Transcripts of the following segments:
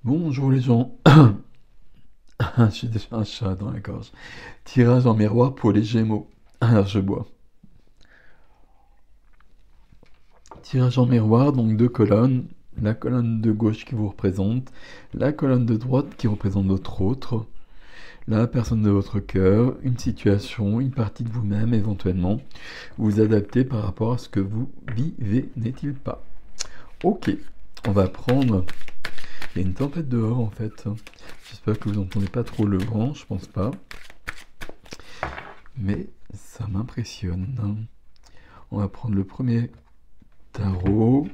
Bonjour les gens. J'ai déjà un chat dans la gorge. Tirage en miroir pour les Gémeaux. Alors je bois. Tirage en miroir, donc deux colonnes. La colonne de gauche qui vous représente, la colonne de droite qui représente votre autre, la personne de votre cœur, une situation, une partie de vous-même éventuellement. Vous vous adaptez par rapport à ce que vous vivez, n'est-il pas? Ok, on va prendre. Il y a une tempête dehors en fait. J'espère que vous n'entendez pas trop le vent, je pense pas. Mais ça m'impressionne. On va prendre le premier tarot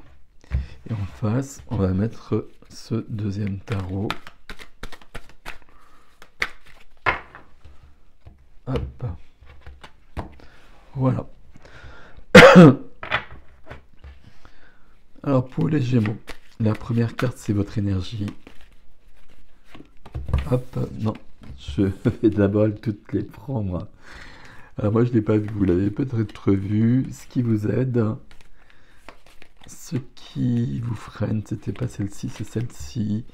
et en face, on va mettre ce deuxième tarot. Hop, voilà. Alors pour les Gémeaux, la première carte c'est votre énergie. Hop, non, je vais d'abord toutes les prendre. Alors moi je ne l'ai pas vu, vous l'avez peut-être vu. Ce qui vous aide, ce qui vous freine, c'était pas celle-ci, c'est celle-ci.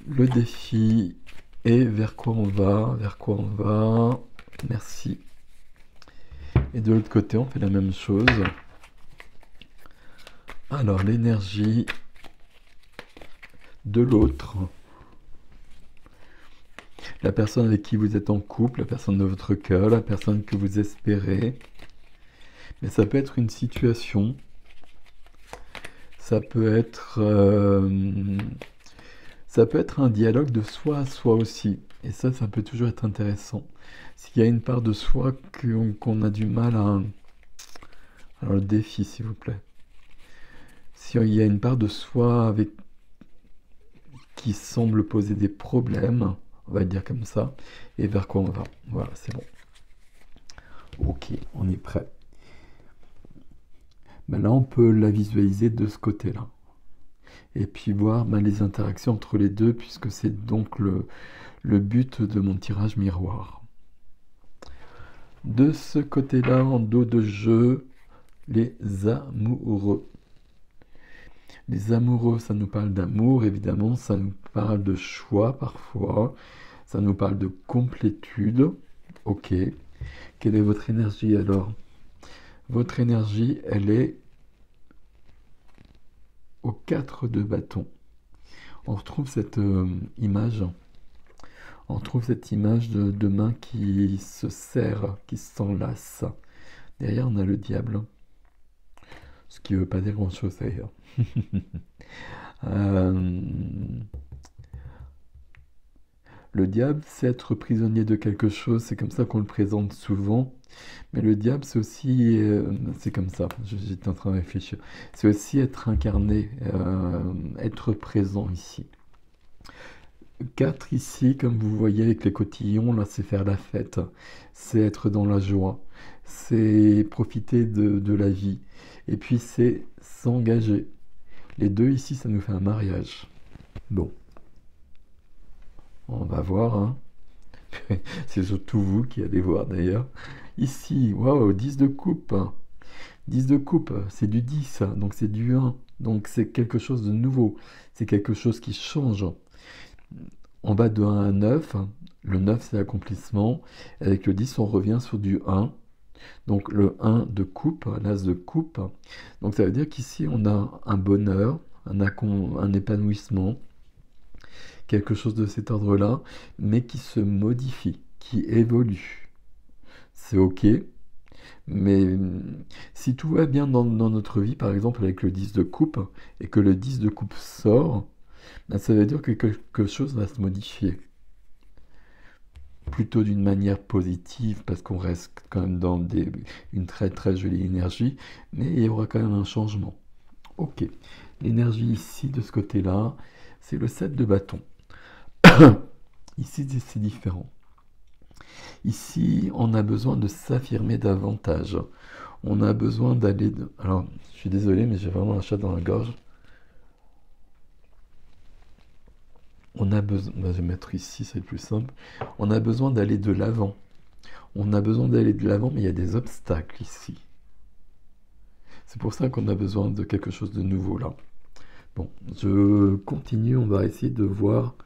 Le défi et vers quoi on va, vers quoi on va. Merci. Et de l'autre côté, on fait la même chose. Alors l'énergie de l'autre. La personne avec qui vous êtes en couple, la personne de votre cœur, la personne que vous espérez. Mais ça peut être une situation. Ça peut être un dialogue de soi à soi aussi. Et ça peut toujours être intéressant. S'il y a une part de soi qu'on a du mal à... Alors le défi, s'il vous plaît. S'il y a une part de soi qui semble poser des problèmes, on va le dire comme ça, et vers quoi on va. Voilà, c'est bon. Ok, on est prêt. Maintenant, on peut la visualiser de ce côté-là. Et puis voir les interactions entre les deux, puisque c'est donc le but de mon tirage miroir. De ce côté-là, en dos de jeu, les amoureux. Les amoureux, ça nous parle d'amour, évidemment, ça nous parle de choix parfois, ça nous parle de complétude. Ok. Quelle est votre énergie alors? Votre énergie, elle est au 4 de bâton. On retrouve cette image. On retrouve cette image de deux mains qui se serrent, qui s'enlacent. Derrière, on a le diable. Ce qui ne veut pas dire grand-chose d'ailleurs. Le diable, c'est être prisonnier de quelque chose, c'est comme ça qu'on le présente souvent. Mais le diable, c'est aussi, c'est comme ça, j'étais en train de réfléchir, c'est aussi être incarné, être présent ici. 4 ici, comme vous voyez avec les cotillons, là c'est faire la fête, c'est être dans la joie, c'est profiter de la vie, et puis c'est s'engager. Les deux ici, ça nous fait un mariage. Bon, on va voir, hein. C'est surtout vous qui allez voir d'ailleurs. Ici, waouh, 10 de coupe. 10 de coupe, c'est du 10, donc c'est du 1. Donc c'est quelque chose de nouveau. C'est quelque chose qui change. On va de 1 à 9. Le 9, c'est l'accomplissement. Avec le 10, on revient sur du 1. Donc le 1 de coupe, l'as de coupe. Donc ça veut dire qu'ici, on a un bonheur, un épanouissement, quelque chose de cet ordre-là, mais qui se modifie, qui évolue. C'est OK, mais si tout va bien dans notre vie, par exemple avec le 10 de coupe, et que le 10 de coupe sort, ben, ça veut dire que quelque chose va se modifier. Plutôt d'une manière positive, parce qu'on reste quand même dans une très très jolie énergie, mais il y aura quand même un changement. Ok, l'énergie ici, de ce côté-là, c'est le 7 de bâton. Ici, c'est différent. Ici, on a besoin de s'affirmer davantage. On a besoin d'aller... Alors, je suis désolé, mais j'ai vraiment un chat dans la gorge. On a besoin... je vais mettre ici, c'est le plus simple. On a besoin d'aller de l'avant. On a besoin d'aller de l'avant, mais il y a des obstacles ici. C'est pour ça qu'on a besoin de quelque chose de nouveau là. Bon, je continue, on va essayer de voir,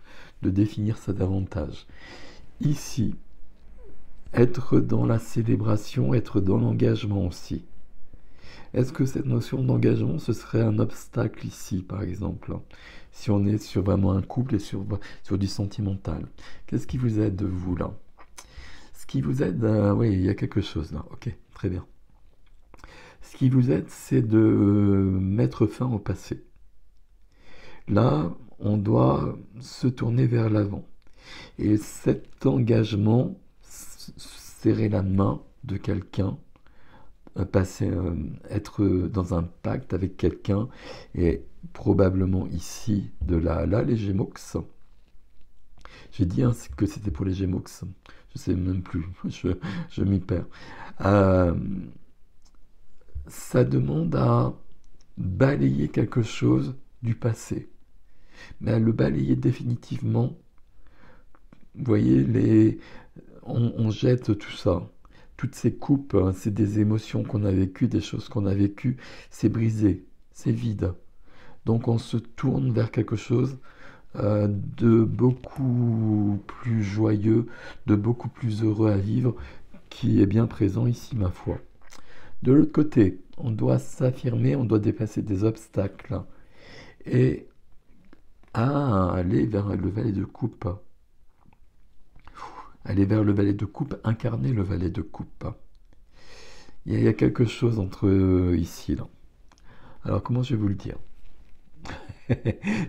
de définir ça davantage. Ici, être dans la célébration, être dans l'engagement aussi. Est-ce que cette notion d'engagement, ce serait un obstacle ici, par exemple, si on est sur vraiment un couple et sur du sentimental? Qu'est-ce qui vous aide, vous, là? Ce qui vous aide, oui, il y a quelque chose là, ok, très bien. Ce qui vous aide, c'est de mettre fin au passé. Là, on doit se tourner vers l'avant. Et cet engagement, serrer la main de quelqu'un, être dans un pacte avec quelqu'un, et probablement ici, là, les Gémeaux. J'ai dit que c'était pour les Gémeaux. Je sais même plus, je m'y perds. Euh, Ça demande à balayer quelque chose du passé, mais à le balayer définitivement. Vous voyez, on jette tout ça. Toutes ces coupes, hein, c'est des émotions qu'on a vécues, des choses qu'on a vécues, c'est brisé, c'est vide. Donc on se tourne vers quelque chose de beaucoup plus joyeux, de beaucoup plus heureux à vivre, qui est bien présent ici, ma foi. De l'autre côté, on doit s'affirmer, on doit dépasser des obstacles et aller vers le valet de coupe. Aller vers le valet de coupe, incarner le valet de coupe. Il y a quelque chose entre ici, là. Alors comment je vais vous le dire?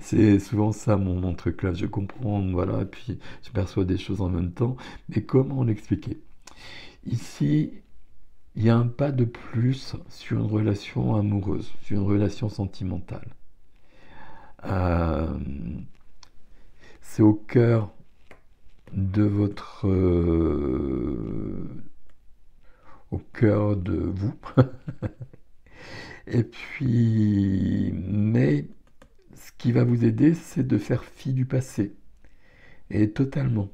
C'est souvent ça mon truc là, je comprends, voilà, et puis je perçois des choses en même temps, mais comment l'expliquer? Ici, il y a un pas de plus sur une relation amoureuse, sur une relation sentimentale. Euh, c'est au cœur de votre... au cœur de vous. Et puis... Mais ce qui va vous aider, c'est de faire fi du passé. Et totalement.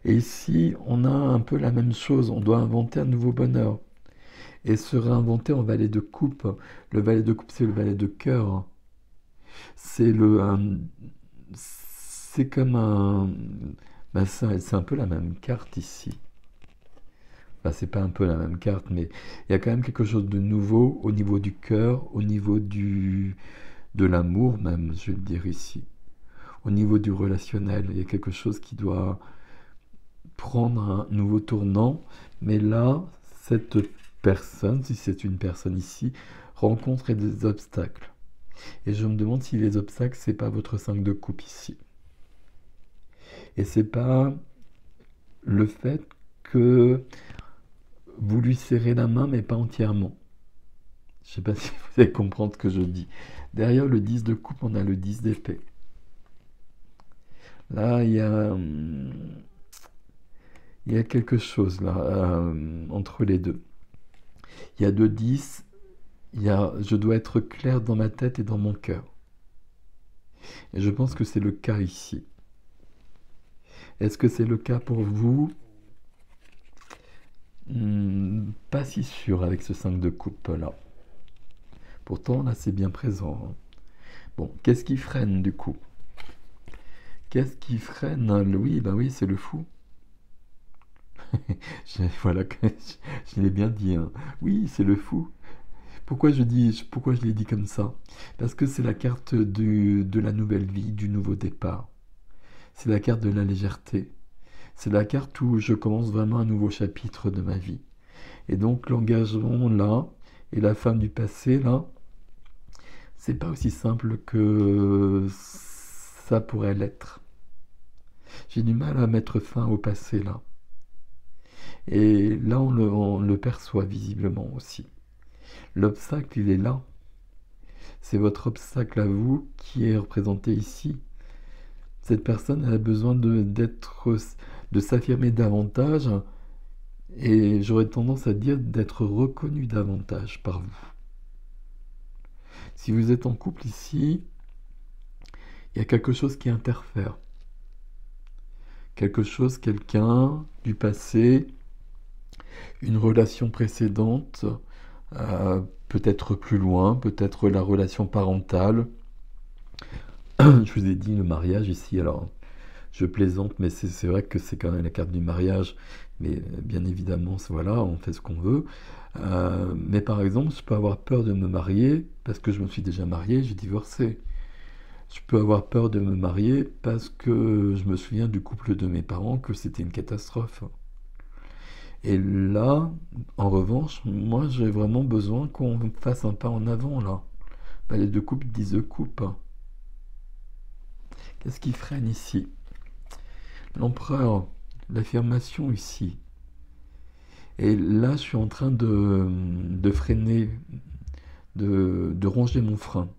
Et ici, on a un peu la même chose. On doit inventer un nouveau bonheur. Et se réinventer en valet de coupe. Le valet de coupe, c'est le valet de cœur. C'est c'est comme un... Ben c'est un peu la même carte ici. Enfin, c'est pas un peu la même carte, mais il y a quand même quelque chose de nouveau au niveau du cœur, au niveau de l'amour même, je vais le dire ici. Au niveau du relationnel, il y a quelque chose qui doit prendre un nouveau tournant, mais là, cette personne, si c'est une personne ici, rencontre des obstacles. Et je me demande si les obstacles, c'est pas votre 5 de coupe ici. Et c'est pas le fait que vous lui serrez la main, mais pas entièrement. Je ne sais pas si vous allez comprendre ce que je dis. Derrière le 10 de coupe, on a le 10 d'épée. Là, il y a quelque chose là, entre les deux. Il y a 2 10, je dois être clair dans ma tête et dans mon cœur. Et je pense que c'est le cas ici. Est-ce que c'est le cas pour vous? Pas si sûr avec ce 5 de coupe là. Pourtant, là, c'est bien présent, hein. Bon, qu'est-ce qui freine du coup? Qu'est-ce qui freine? Oui, ben oui, c'est le fou. Voilà, je l'ai bien dit, hein. Oui, c'est le fou. Pourquoi je l'ai dit comme ça? Parce que c'est la carte de la nouvelle vie, du nouveau départ. C'est la carte de la légèreté. C'est la carte où je commence vraiment un nouveau chapitre de ma vie. Et donc l'engagement là, et la fin du passé là, c'est pas aussi simple que ça pourrait l'être. J'ai du mal à mettre fin au passé là. Et là, on le perçoit visiblement aussi. L'obstacle, il est là. C'est votre obstacle à vous qui est représenté ici. Cette personne elle a besoin de s'affirmer davantage et j'aurais tendance à dire d'être reconnue davantage par vous. Si vous êtes en couple ici, il y a quelque chose qui interfère. Quelque chose, quelqu'un du passé, une relation précédente, peut-être plus loin, peut-être la relation parentale, Je vous ai dit le mariage ici, alors je plaisante, mais c'est vrai que c'est quand même la carte du mariage. Mais bien évidemment, voilà, on fait ce qu'on veut. Mais par exemple, je peux avoir peur de me marier parce que je me suis déjà marié, j'ai divorcé. Je peux avoir peur de me marier parce que je me souviens du couple de mes parents, que c'était une catastrophe. Et là, en revanche, moi j'ai vraiment besoin qu'on fasse un pas en avant là. Bah, les deux coupes disent deux coupes. Qu'est-ce qui freine ici? L'empereur, l'affirmation ici. Et là, je suis en train de freiner, de ronger mon frein.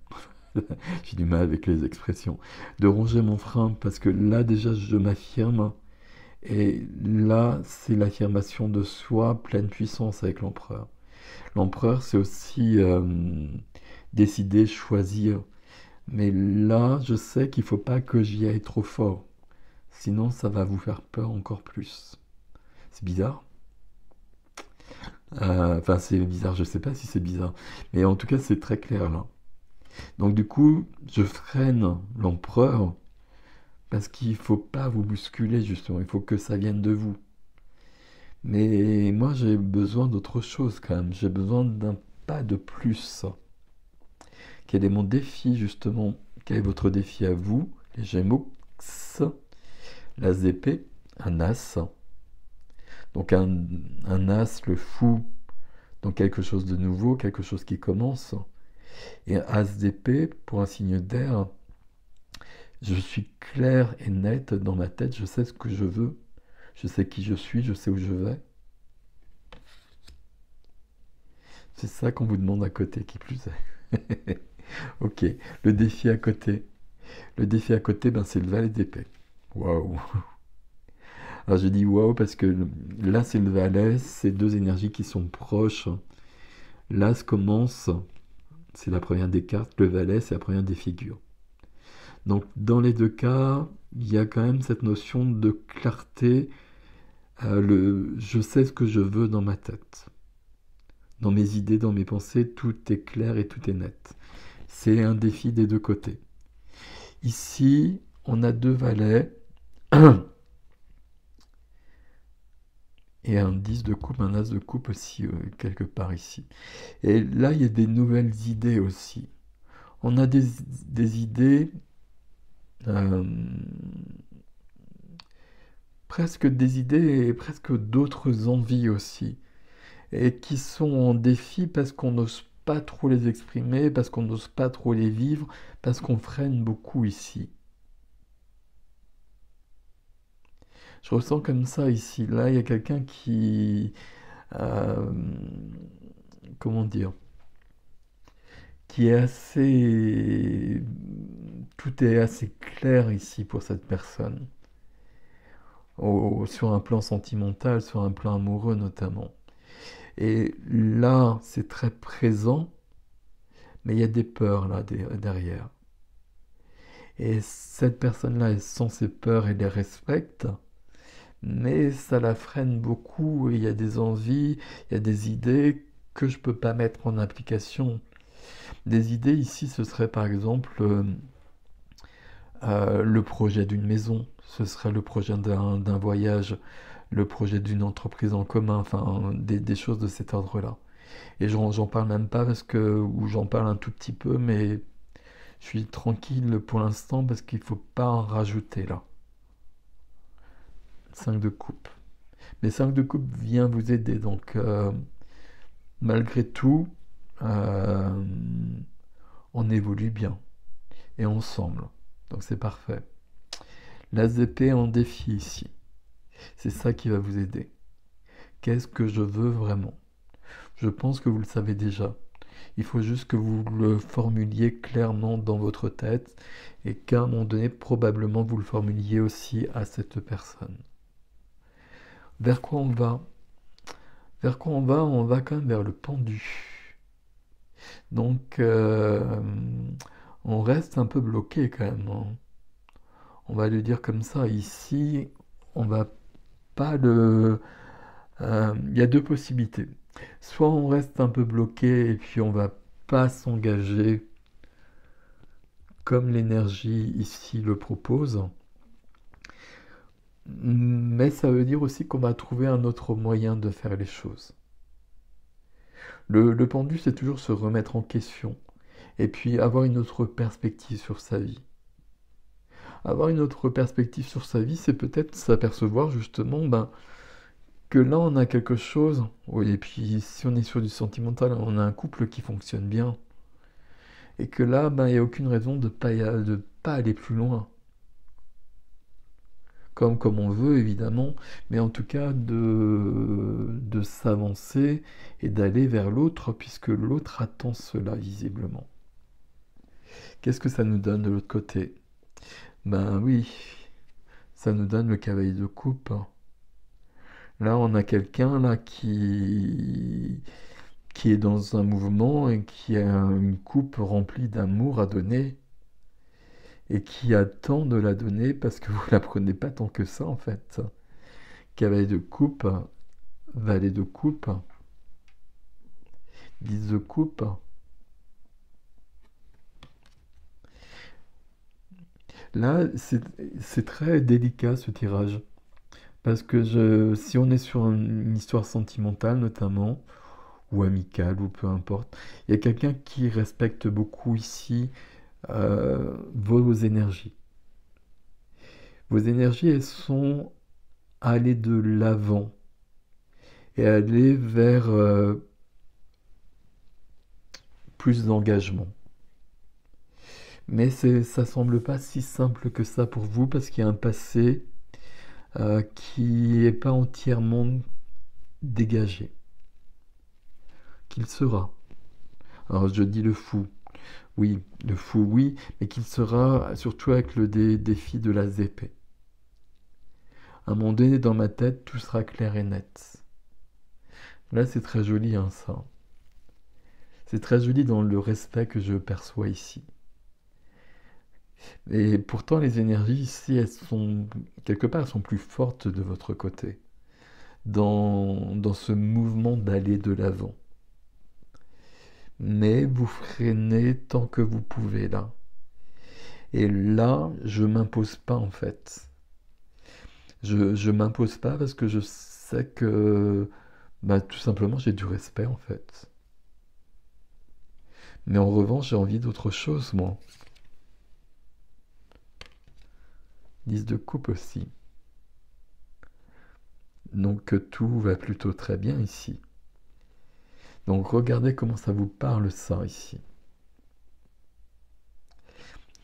J'ai du mal avec les expressions. De ronger mon frein parce que là, déjà, je m'affirme. Et là, c'est l'affirmation de soi, pleine puissance avec l'empereur. L'empereur, c'est aussi décider, choisir. Mais là, je sais qu'il ne faut pas que j'y aille trop fort. Sinon, ça va vous faire peur encore plus. C'est bizarre. Enfin, c'est bizarre, je ne sais pas si c'est bizarre. Mais en tout cas, c'est très clair là. Donc du coup, je freine l'empereur parce qu'il ne faut pas vous bousculer justement. Il faut que ça vienne de vous. Mais moi, j'ai besoin d'autre chose quand même. J'ai besoin d'un pas de plus. Quel est mon défi justement? Quel est votre défi à vous, les Gémeaux? L'as d'épée, un as. Donc un as, le fou, dans quelque chose de nouveau, quelque chose qui commence. Et un as d'épée, pour un signe d'air, je suis clair et net dans ma tête, je sais ce que je veux, je sais qui je suis, je sais où je vais. C'est ça qu'on vous demande à côté, qui plus est. Ok, le défi à côté. Le défi à côté, ben, c'est le valet d'épée. Waouh! Alors je dis waouh parce que là c'est le valet, c'est deux énergies qui sont proches. L'as commence, c'est la première des cartes, le valet c'est la première des figures. Donc dans les deux cas, il y a quand même cette notion de clarté, je sais ce que je veux dans ma tête. Dans mes idées, dans mes pensées, tout est clair et tout est net. C'est un défi des deux côtés. Ici, on a deux valets et un 10 de coupe, un as de coupe aussi, quelque part ici. Et là, il y a des nouvelles idées aussi. On a des idées, euh, presque des idées et presque d'autres envies aussi. Et qui sont en défi parce qu'on n'ose pas trop les exprimer, parce qu'on n'ose pas trop les vivre, parce qu'on freine beaucoup ici. Je ressens comme ça ici. Là, il y a quelqu'un qui... euh, comment dire? Qui est assez... Tout est assez clair ici pour cette personne. Sur un plan sentimental, sur un plan amoureux notamment. Et là, c'est très présent, mais il y a des peurs là derrière. Et cette personne-là, elle sent ses peurs et les respecte, mais ça la freine beaucoup. Et il y a des envies, il y a des idées que je ne peux pas mettre en application. Des idées ici, ce serait par exemple le projet d'une maison, ce serait le projet d'un voyage, le projet d'une entreprise en commun, enfin des choses de cet ordre-là. Et j'en parle même pas parce que, ou j'en parle un tout petit peu, mais je suis tranquille pour l'instant parce qu'il faut pas en rajouter là. 5 de coupe. Mais 5 de coupe vient vous aider, donc malgré tout, euh, on évolue bien et ensemble. Donc c'est parfait. L'as d'épée en défi ici. C'est ça qui va vous aider. Qu'est-ce que je veux vraiment? Je pense que vous le savez déjà. Il faut juste que vous le formuliez clairement dans votre tête et qu'à un moment donné, probablement, vous le formuliez aussi à cette personne. Vers quoi on va? Vers quoi on va? On va quand même vers le pendu. Donc, on reste un peu bloqué quand même, hein. On va le dire comme ça. Ici, on va pas le... Il y a deux possibilités. Soit on reste un peu bloqué et puis on va pas s'engager comme l'énergie ici le propose. Mais ça veut dire aussi qu'on va trouver un autre moyen de faire les choses. Le pendu, c'est toujours se remettre en question et puis avoir une autre perspective sur sa vie. Avoir une autre perspective sur sa vie, c'est peut-être s'apercevoir justement que là, on a quelque chose. Oui, et puis si on est sur du sentimental, on a un couple qui fonctionne bien. Et que là, il n'y a aucune raison de de pas aller plus loin. Comme on veut, évidemment, mais en tout cas de s'avancer et d'aller vers l'autre, puisque l'autre attend cela, visiblement. Qu'est-ce que ça nous donne de l'autre côté? Ben oui, ça nous donne le cavalier de coupe. Là, on a quelqu'un là qui est dans un mouvement et qui a une coupe remplie d'amour à donner et qui attend de la donner parce que vous la prenez pas tant que ça en fait. Cavalier de coupe, valet de coupe, 10 de coupe. Là, c'est très délicat ce tirage. Parce que si on est sur une histoire sentimentale notamment, ou amicale, ou peu importe, il y a quelqu'un qui respecte beaucoup ici vos énergies. Vos énergies, elles sont à aller de l'avant et aller vers plus d'engagement. Mais ça semble pas si simple que ça pour vous parce qu'il y a un passé qui n'est pas entièrement dégagé. Qu'il sera. Alors je dis le fou. Oui, le fou, oui, mais qu'il sera surtout avec le défi de la zépée. À un moment donné, dans ma tête, tout sera clair et net. Là, c'est très joli, hein, ça. C'est très joli dans le respect que je perçois ici. Et pourtant, les énergies ici, elles sont, quelque part, elles sont plus fortes de votre côté. Dans ce mouvement d'aller de l'avant. Mais vous freinez tant que vous pouvez, là. Et là, je m'impose pas, en fait. Je m'impose pas parce que je sais que, tout simplement, j'ai du respect, en fait. Mais en revanche, j'ai envie d'autre chose, moi. 10 de coupe aussi. Donc tout va plutôt très bien ici. Donc regardez comment ça vous parle ça ici.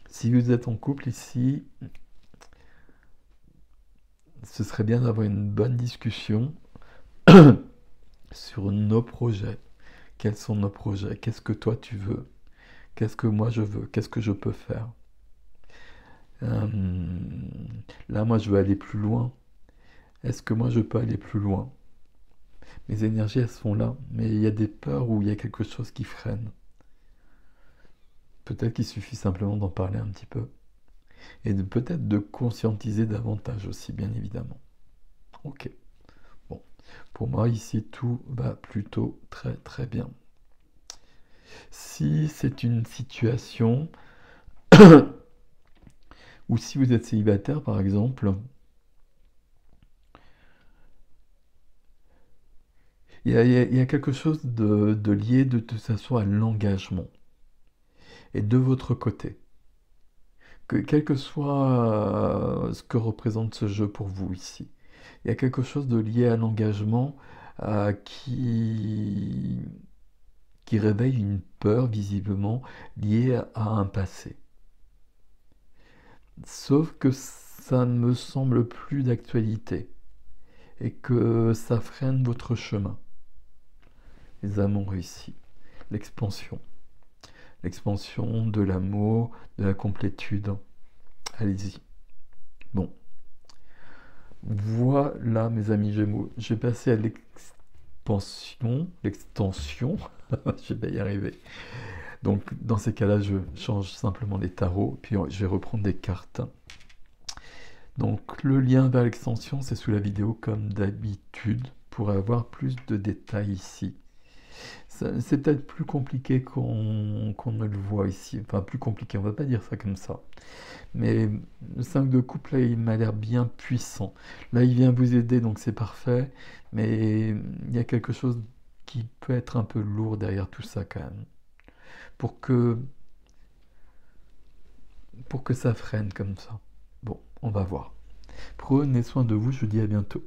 Si vous êtes en couple ici, ce serait bien d'avoir une bonne discussion sur nos projets. Quels sont nos projets? Qu'est-ce que toi tu veux? Qu'est-ce que moi je veux? Qu'est-ce que je peux faire? Là, moi, je veux aller plus loin. Est-ce que moi, je peux aller plus loin? Mes énergies, elles sont là, mais il y a des peurs où il y a quelque chose qui freine. Peut-être qu'il suffit simplement d'en parler un petit peu. Et peut-être de conscientiser davantage aussi, bien évidemment. Ok. Bon. Pour moi, ici, tout va plutôt très très bien. Si c'est une situation ou si vous êtes célibataire, par exemple, il y a quelque chose de lié de toute façon à l'engagement. Et de votre côté, que quel que soit ce que représente ce jeu pour vous ici, il y a quelque chose de lié à l'engagement qui réveille une peur visiblement liée à un passé. Sauf que ça ne me semble plus d'actualité et que ça freine votre chemin. Les amours ici, l'expansion. L'expansion de l'amour, de la complétude. Allez-y. Bon. Voilà, mes amis Gémeaux. Je vais passer à l'extension. Je vais y arriver. Donc, dans ces cas-là, je change simplement les tarots, puis je vais reprendre des cartes. Donc, le lien vers l'extension, c'est sous la vidéo comme d'habitude, pour avoir plus de détails ici. C'est peut-être plus compliqué qu'on ne le voit ici. Enfin, plus compliqué, on va pas dire ça comme ça. Mais le 5 de coupe, là, il m'a l'air bien puissant. Là, il vient vous aider, donc c'est parfait. Mais il y a quelque chose qui peut être un peu lourd derrière tout ça, quand même. Pour que, pour que ça freine comme ça. Bon, on va voir. Prenez soin de vous, je vous dis à bientôt.